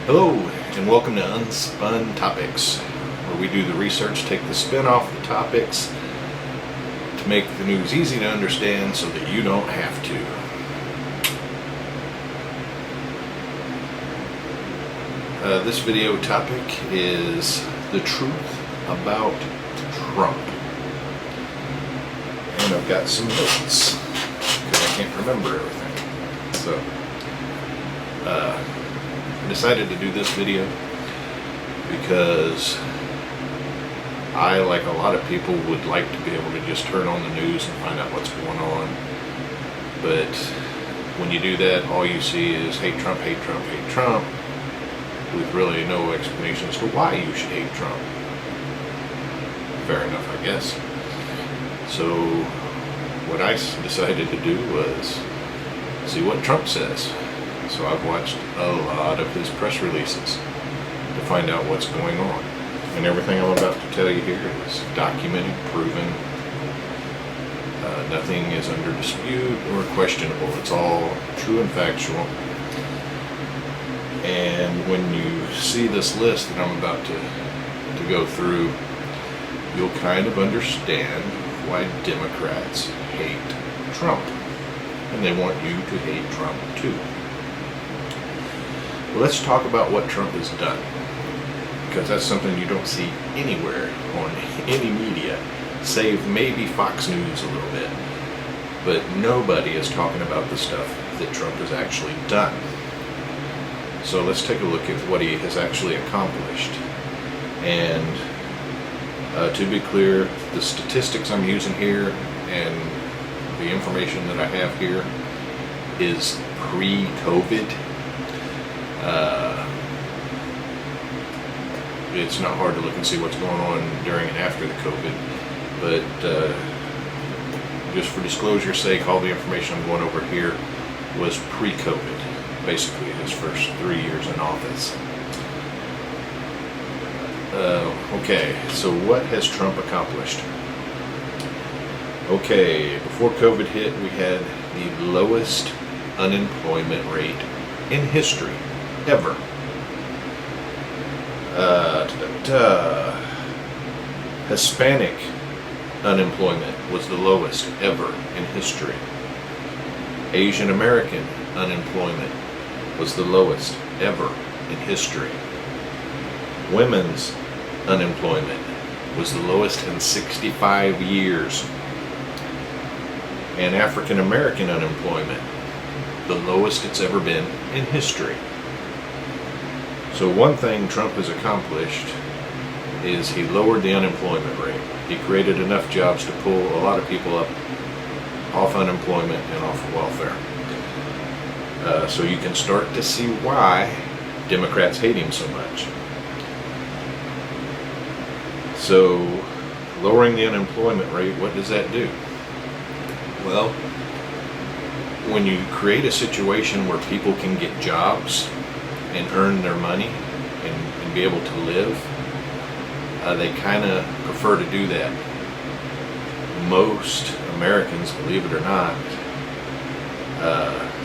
Hello, and welcome to Unspun Topics, where we do the research, take the spin off the topics to make the news easy to understand so that you don't have to. This video topic is the truth about Trump. And I've got some notes because I can't remember everything. So, I decided to do this video because I, like a lot of people, would like to be able to just turn on the news and find out what's going on. But when you do that, all you see is hate Trump, hate Trump, hate Trump, with really no explanation as to why you should hate Trump. Fair enough, I guess. So what I decided to do was see what Trump says. So I've watched a lot of his press releases to find out what's going on. And everything I'm about to tell you here is documented, proven. Nothing is under dispute or questionable. It's all true and factual. And when you see this list that I'm about to go through, you'll kind of understand why Democrats hate Trump. And they want you to hate Trump too. Well, let's talk about what Trump has done, because that's something you don't see anywhere on any media, save maybe Fox News a little bit. But nobody is talking about the stuff that Trump has actually done. So let's take a look at what he has actually accomplished. And to be clear, the statistics I'm using here and the information that I have here is pre-COVID. It's not hard to look and see what's going on during and after the COVID, but just for disclosure's sake, all the information I'm going over here was pre-COVID, basically his first 3 years in office. Okay, so what has Trump accomplished? Okay, before COVID hit, we had the lowest unemployment rate in history, ever. Hispanic unemployment was the lowest ever in history. Asian American unemployment was the lowest ever in history. Women's unemployment was the lowest in 65 years. And African American unemployment, the lowest it's ever been in history. So one thing Trump has accomplished is he lowered the unemployment rate. He created enough jobs to pull a lot of people up off unemployment and off of welfare. So you can start to see why Democrats hate him so much. So lowering the unemployment rate, what does that do? Well, when you create a situation where people can get jobs and earn their money and be able to live, they kind of prefer to do that. Most Americans, believe it or not,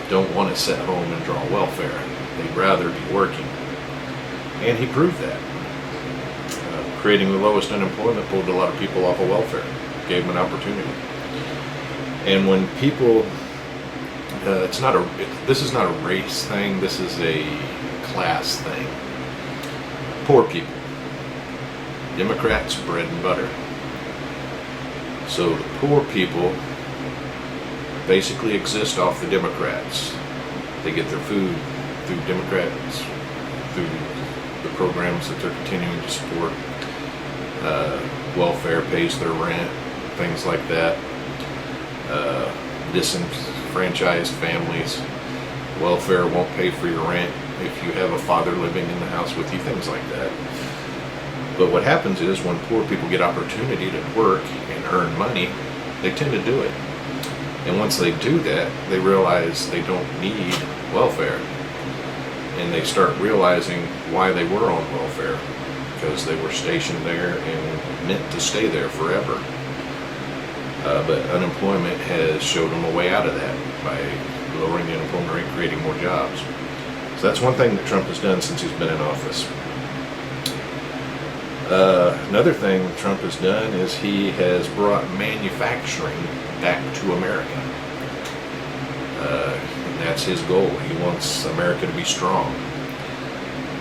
don't want to sit home and draw welfare. They'd rather be working. And he proved that. Creating the lowest unemployment pulled a lot of people off of welfare, gave them an opportunity. And when people, this is not a race thing, this is a class thing. Poor people. Democrats, bread and butter. So the poor people basically exist off the Democrats. They get their food through Democrats, through the programs that they're continuing to support. Welfare pays their rent, things like that. Disenfranchised families. Welfare won't pay for your rent if you have a father living in the house with you, things like that. But what happens is when poor people get opportunity to work and earn money, they tend to do it. And once they do that, they realize they don't need welfare. And they start realizing why they were on welfare, because they were stationed there and meant to stay there forever. But unemployment has showed them a way out of that by lowering the unemployment rate, creating more jobs. So that's one thing that Trump has done since he's been in office. Another thing Trump has done is he has brought manufacturing back to America. And that's his goal. He wants America to be strong.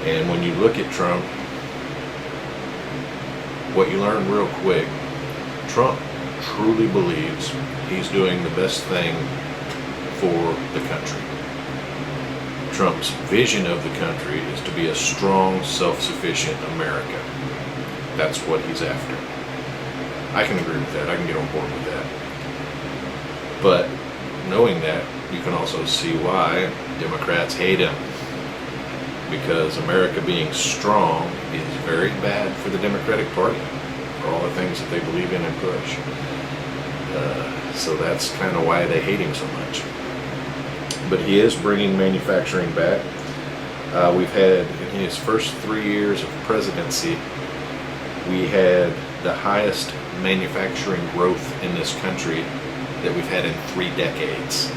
And when you look at Trump, what you learn real quick, Trump truly believes he's doing the best thing for the country. Trump's vision of the country is to be a strong, self-sufficient America. That's what he's after. I can agree with that. I can get on board with that. But knowing that, you can also see why Democrats hate him. Because America being strong is very bad for the Democratic Party, for all the things that they believe in and push. So that's kind of why they hate him so much. But he is bringing manufacturing back. We've had, in his first 3 years of presidency, we had the highest manufacturing growth in this country that we've had in 3 decades.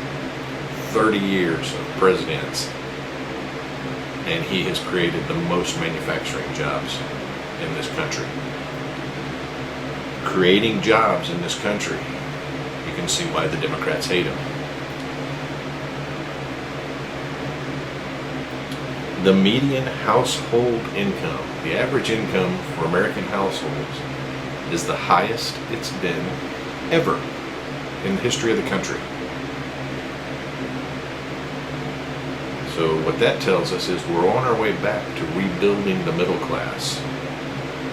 30 years of presidents, and he has created the most manufacturing jobs in this country. Creating jobs in this country, you can see why the Democrats hate him. The median household income, the average income for American households, is the highest it's been ever in the history of the country. So what that tells us is we're on our way back to rebuilding the middle class.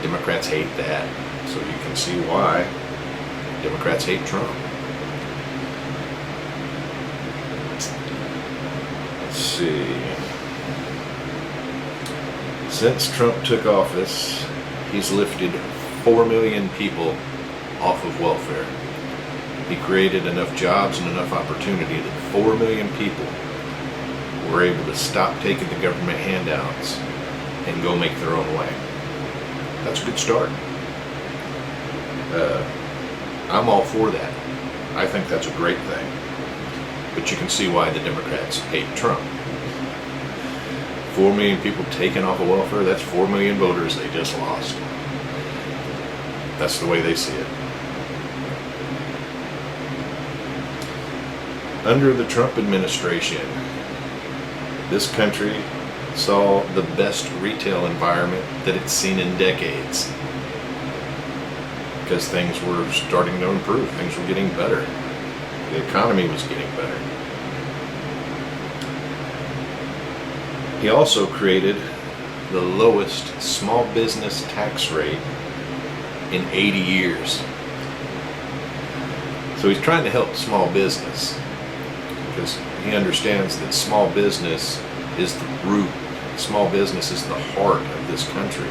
Democrats hate that. So you can see why Democrats hate Trump. Let's see. Since Trump took office, he's lifted 4 million people off of welfare. He created enough jobs and enough opportunity that 4 million people were able to stop taking the government handouts and go make their own way. That's a good start. I'm all for that. I think that's a great thing. But you can see why the Democrats hate Trump. 4 million people taken off of welfare, that's 4 million voters they just lost. That's the way they see it. Under the Trump administration, this country saw the best retail environment that it's seen in decades. Because things were starting to improve, things were getting better. The economy was getting better. He also created the lowest small business tax rate in 80 years. So he's trying to help small business because he understands that small business is the root. Small business is the heart of this country.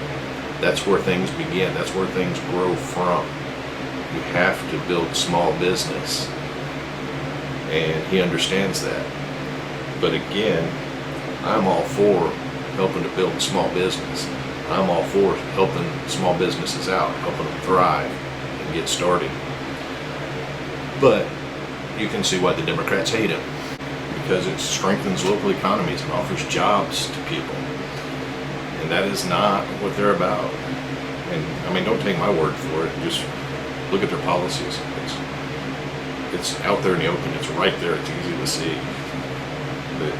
That's where things begin. That's where things grow from. You have to build small business. And he understands that. But again, I'm all for helping to build small business. I'm all for helping small businesses out, helping them thrive and get started. But you can see why the Democrats hate him. Because it strengthens local economies and offers jobs to people. And that is not what they're about. And I mean, don't take my word for it. Just look at their policies. It's out there in the open. It's right there. It's easy to see. But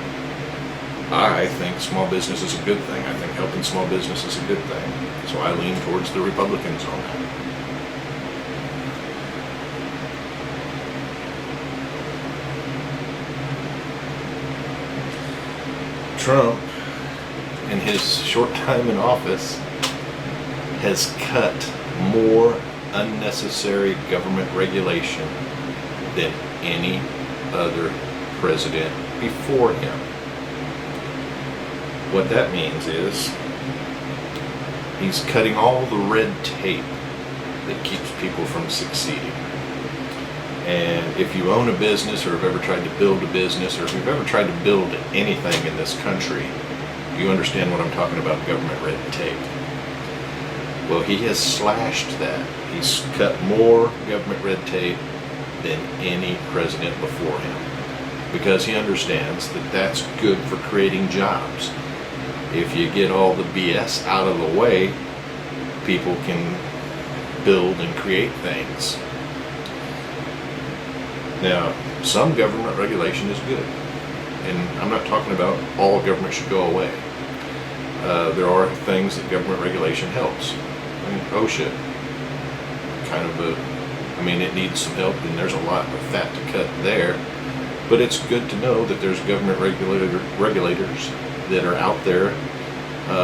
I think small business is a good thing. I think helping small business is a good thing. So I lean towards the Republicans on that. Trump, in his short time in office, has cut more unnecessary government regulation than any other president before him. What that means is he's cutting all the red tape that keeps people from succeeding. And if you own a business or have ever tried to build a business or if you've ever tried to build anything in this country, you understand what I'm talking about, government red tape. Well, he has slashed that. He's cut more government red tape than any president before him. because he understands that that's good for creating jobs. If you get all the BS out of the way, people can build and create things. Now, some government regulation is good, and I'm not talking about all government should go away. There are things that government regulation helps. I mean, OSHA, it needs some help, and there's a lot of fat to cut there. But it's good to know that there's government regulators that are out there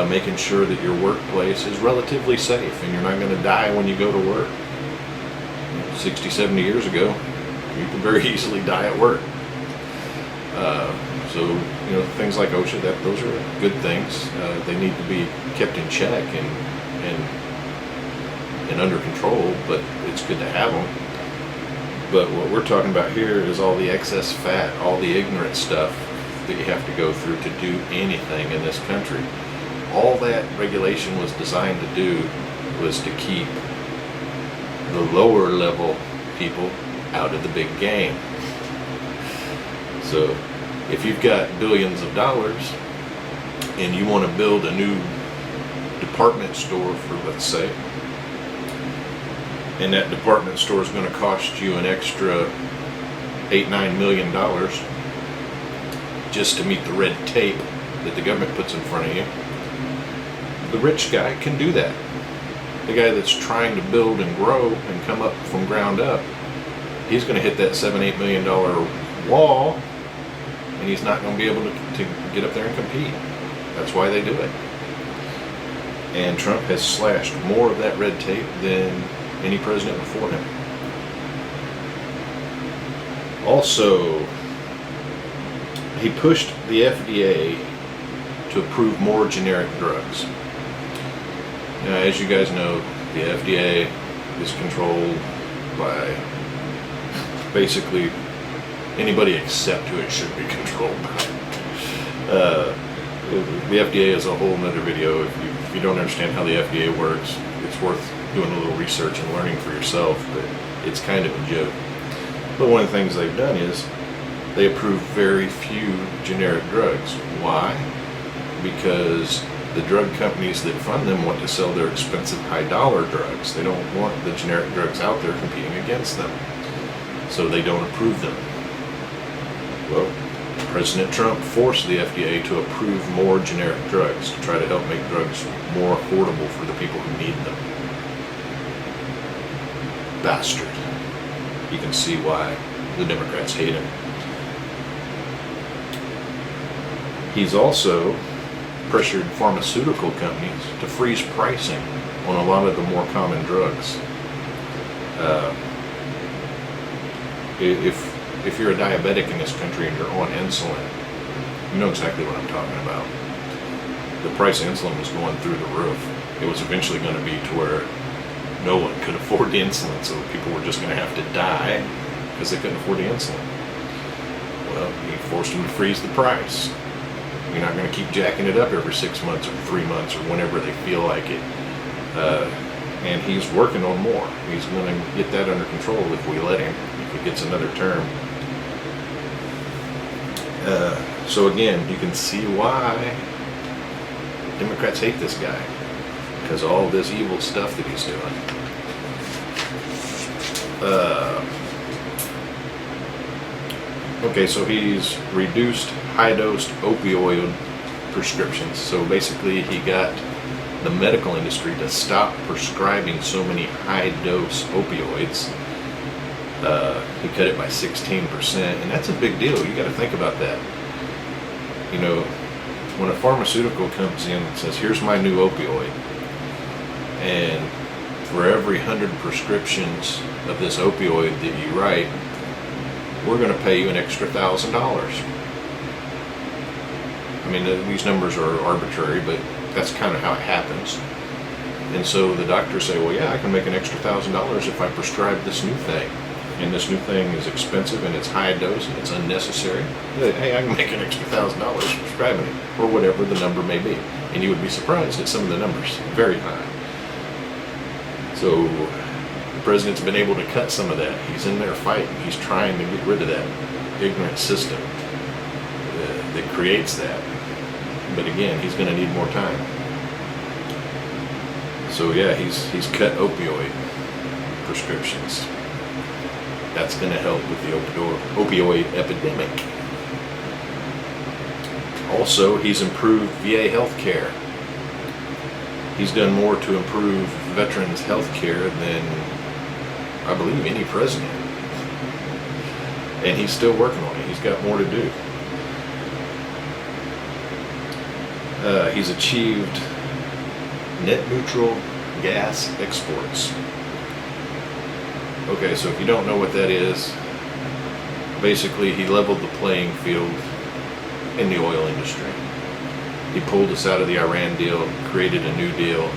making sure that your workplace is relatively safe and you're not going to die when you go to work. 60, 70 years ago, you could very easily die at work. So things like OSHA, those are good things. They need to be kept in check and under control, but it's good to have them. But what we're talking about here is all the excess fat, all the ignorant stuff that you have to go through to do anything in this country. All that regulation was designed to do was to keep the lower level people out of the big game. So if you've got billions of dollars and you want to build a new department store for, let's say, and that department store is going to cost you an extra $8-9 million just to meet the red tape that the government puts in front of you, the rich guy can do that. The guy that's trying to build and grow and come up from ground up, he's going to hit that $7-8 million wall, and he's not going to be able to get up there and compete. That's why they do it. And Trump has slashed more of that red tape than any president before him. Also, he pushed the FDA to approve more generic drugs. Now, as you guys know, the FDA is controlled by basically anybody except who it should be controlled by. The FDA is a whole nother video. If you don't understand how the FDA works, it's worth doing a little research and learning for yourself, but it's kind of a joke. But one of the things they've done is they approve very few generic drugs. Why? Because the drug companies that fund them want to sell their expensive high-dollar drugs. They don't want the generic drugs out there competing against them, so they don't approve them. Well, President Trump forced the FDA to approve more generic drugs to try to help make drugs more affordable for the people who need them. Bastard. You can see why the Democrats hate him. He's also pressured pharmaceutical companies to freeze pricing on a lot of the more common drugs. If you're a diabetic in this country and you're on insulin, you know exactly what I'm talking about. The price of insulin was going through the roof. It was eventually going to be to where no one could afford the insulin, so people were just going to have to die because they couldn't afford the insulin. Well, he forced them to freeze the price. You're not going to keep jacking it up every 6 months or 3 months or whenever they feel like it. And he's working on more. He's going to get that under control if we let him, if he gets another term. So again, you can see why Democrats hate this guy, because of all this evil stuff that he's doing. Okay, so he's reduced high-dose opioid prescriptions. So basically he got the medical industry to stop prescribing so many high-dose opioids. He cut it by 16%, and that's a big deal. You got to think about that. You know, when a pharmaceutical comes in and says, here's my new opioid, and for every 100 prescriptions of this opioid that you write, we're going to pay you an extra $1,000. I mean, these numbers are arbitrary, but that's kind of how it happens. And so the doctors say, well, yeah, I can make an extra $1,000 if I prescribe this new thing. And this new thing is expensive and it's high dose and it's unnecessary. Hey, I can make an extra $1,000 prescribing it, or whatever the number may be. And you would be surprised at some of the numbers, very high. So the president's been able to cut some of that. He's in there fighting. He's trying to get rid of that ignorant system. that creates that. But again, he's going to need more time. So yeah, he's cut opioid prescriptions. That's going to help with the opioid epidemic. Also, he's improved VA health care. He's done more to improve veterans' health care than, I believe, any president. And he's still working on it. He's got more to do. He's achieved net neutral gas exports. Okay, so if you don't know what that is, basically he leveled the playing field in the oil industry. He pulled us out of the Iran deal, created a new deal,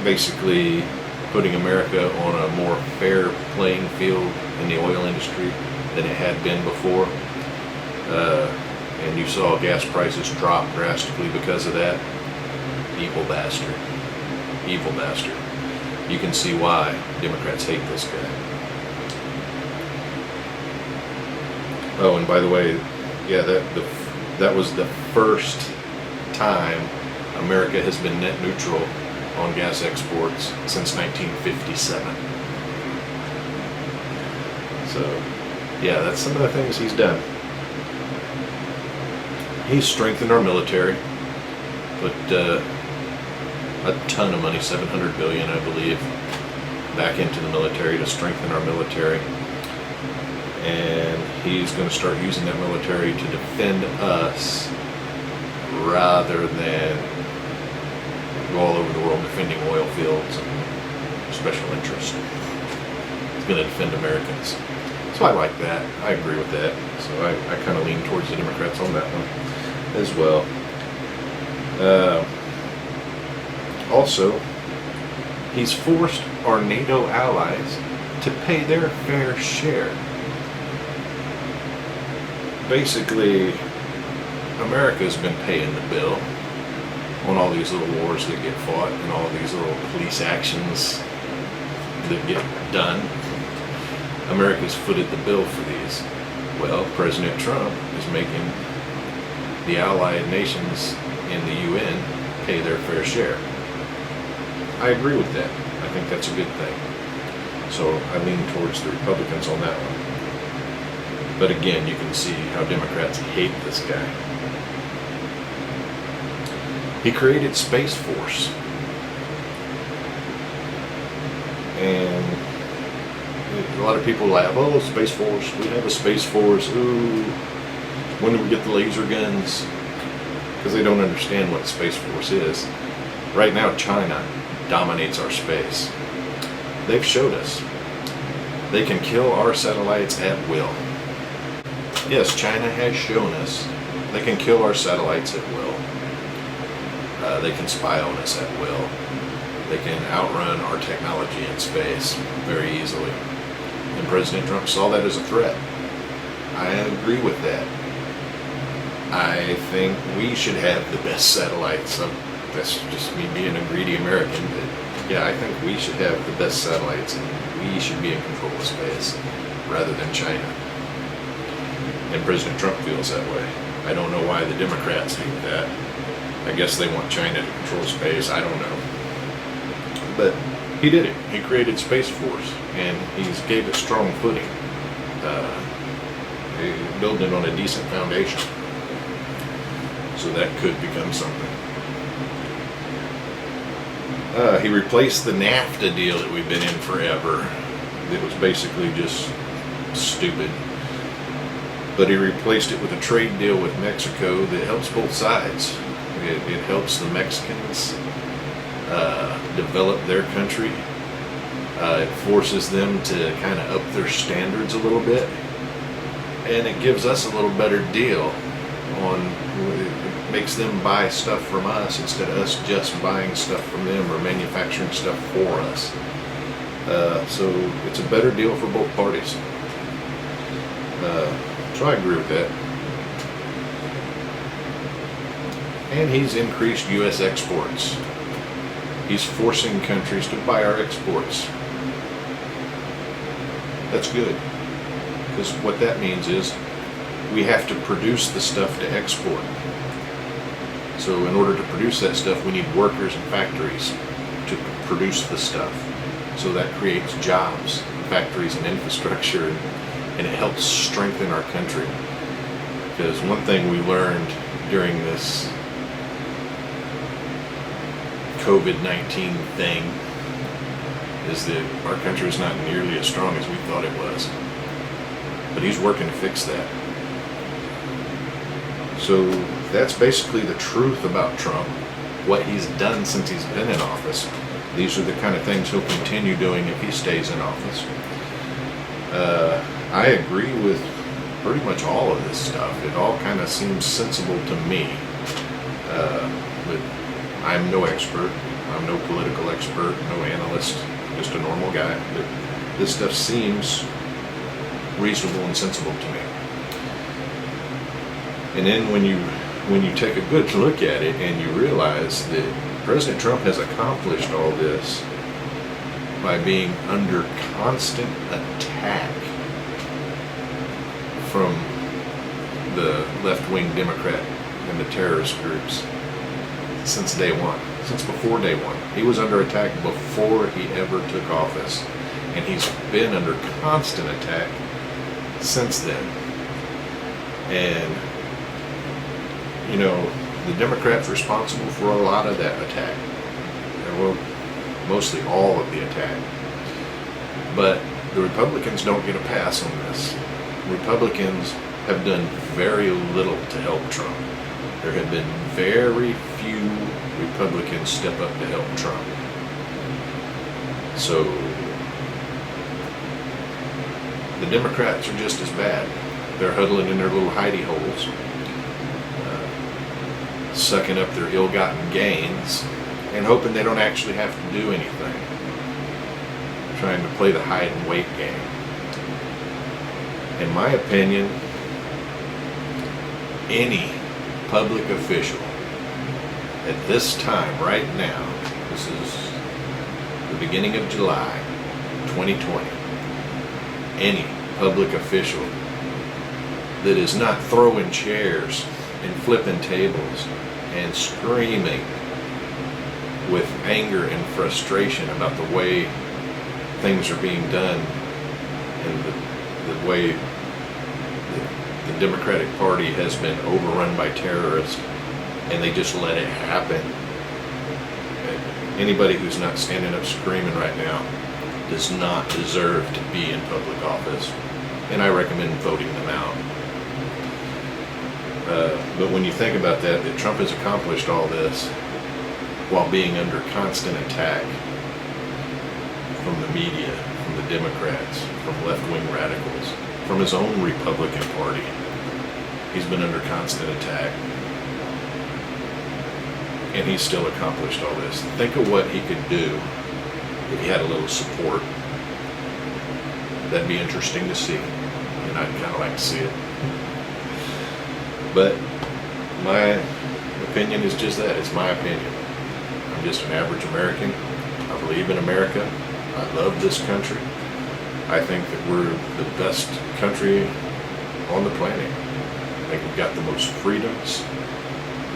basically putting America on a more fair playing field in the oil industry than it had been before. And you saw gas prices drop drastically because of that. Evil bastard. Evil bastard. You can see why Democrats hate this guy. Oh, and by the way, yeah, that was the first time America has been net neutral on gas exports since 1957. So, yeah, that's some of the things he's done. He's strengthened our military, put a ton of money, $700 billion, I believe, back into the military to strengthen our military. And he's going to start using that military to defend us rather than go all over the world defending oil fields and special interests. He's going to defend Americans. So I like that. I agree with that. So I kind of lean towards the Democrats on that one as well. Also, he's forced our NATO allies to pay their fair share. Basically, America's been paying the bill on all these little wars that get fought and all these little police actions that get done. America's footed the bill for these. Well, President Trump is making the allied nations in the UN pay their fair share. I agree with that. I think that's a good thing. So I lean towards the Republicans on that one. But again, you can see how Democrats hate this guy. He created Space Force. And a lot of people laugh, oh, Space Force, we have a Space Force, ooh, when do we get the laser guns? Because they don't understand what Space Force is. Right now, China dominates our space. They've showed us. They can kill our satellites at will. Yes, China has shown us they can kill our satellites at will. They can spy on us at will. They can outrun our technology in space very easily. And President Trump saw that as a threat. I agree with that. I think we should have the best satellites. That's just me being a greedy American, but yeah, I think we should have the best satellites and we should be in control of space rather than China. And President Trump feels that way. I don't know why the Democrats think that. I guess they want China to control space. I don't know. But he did it. He created Space Force, and he's gave it strong footing. Building it on a decent foundation. So that could become something. He replaced the NAFTA deal that we've been in forever. It was basically just stupid. But he replaced it with a trade deal with Mexico that helps both sides. It helps the Mexicans develop their country. It forces them to kind of up their standards a little bit. And it gives us a little better deal on, it makes them buy stuff from us instead of us just buying stuff from them or manufacturing stuff for us. So it's a better deal for both parties. So I agree with that. And he's increased U.S. exports. He's forcing countries to buy our exports. That's good. Because what that means is we have to produce the stuff to export. So in order to produce that stuff, we need workers and factories to produce the stuff. So that creates jobs, factories and infrastructure, and it helps strengthen our country. Because one thing we learned during this COVID-19 thing is that our country is not nearly as strong as we thought it was. But he's working to fix that. So that's basically the truth about Trump, what he's done since he's been in office. These are the kind of things he'll continue doing if he stays in office. I agree with pretty much all of this stuff. It all kind of seems sensible to me. But I'm no expert. I'm no political expert, no analyst, just a normal guy. But this stuff seems reasonable and sensible to me. And then when you take a good look at it and you realize that President Trump has accomplished all this by being under constant attack from the left-wing Democrat and the terrorist groups since day one, since before day one. He was under attack before he ever took office, and he's been under constant attack since then. And you know, the Democrats responsible for a lot of that attack. Well, mostly all of the attack. But the Republicans don't get a pass on this. Republicans have done very little to help Trump. There have been very few Republicans step up to help Trump. So the Democrats are just as bad. They're huddling in their little hidey holes, sucking up their ill-gotten gains and hoping they don't actually have to do anything, trying to play the hide and wait game. In my opinion, any public official at this time, right now, this is the beginning of July 2020, any public official that is not throwing chairs and flipping tables and screaming with anger and frustration about the way things are being done and the way the Democratic Party has been overrun by terrorists and they just let it happen. Anybody who's not standing up screaming right now does not deserve to be in public office, and I recommend voting them out. But when you think about that Trump has accomplished all this while being under constant attack from the media, from the Democrats, from left-wing radicals, from his own Republican Party. He's been under constant attack. And he's still accomplished all this. Think of what he could do if he had a little support. That'd be interesting to see. And I'd kind of like to see it. But my opinion is just that. It's my opinion. I'm just an average American. I believe in America. I love this country. I think that we're the best country on the planet. I think we've got the most freedoms.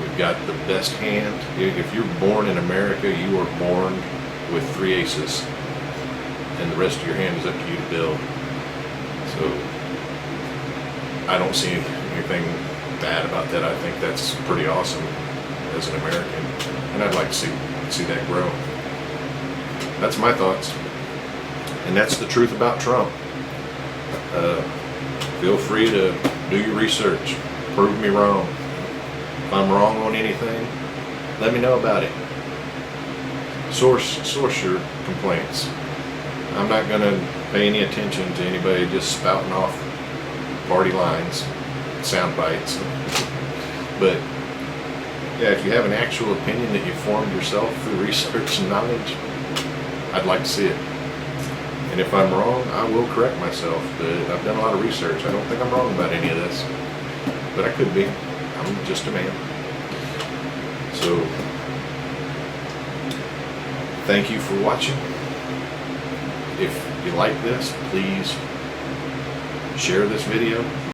We've got the best hand. If you're born in America, you are born with 3 aces. And the rest of your hand is up to you to build. So I don't see anything bad about that. I think that's pretty awesome as an American. And I'd like to see that grow. That's my thoughts. And that's the truth about Trump. Feel free to do your research. Prove me wrong. If I'm wrong on anything, let me know about it. Source your complaints. I'm not going to pay any attention to anybody just spouting off party lines, sound bites. But yeah, if you have an actual opinion that you formed yourself through research and knowledge, I'd like to see it. And if I'm wrong, I will correct myself. But I've done a lot of research. I don't think I'm wrong about any of this. But I could be. I'm just a man. So, thank you for watching. If you like this, please share this video.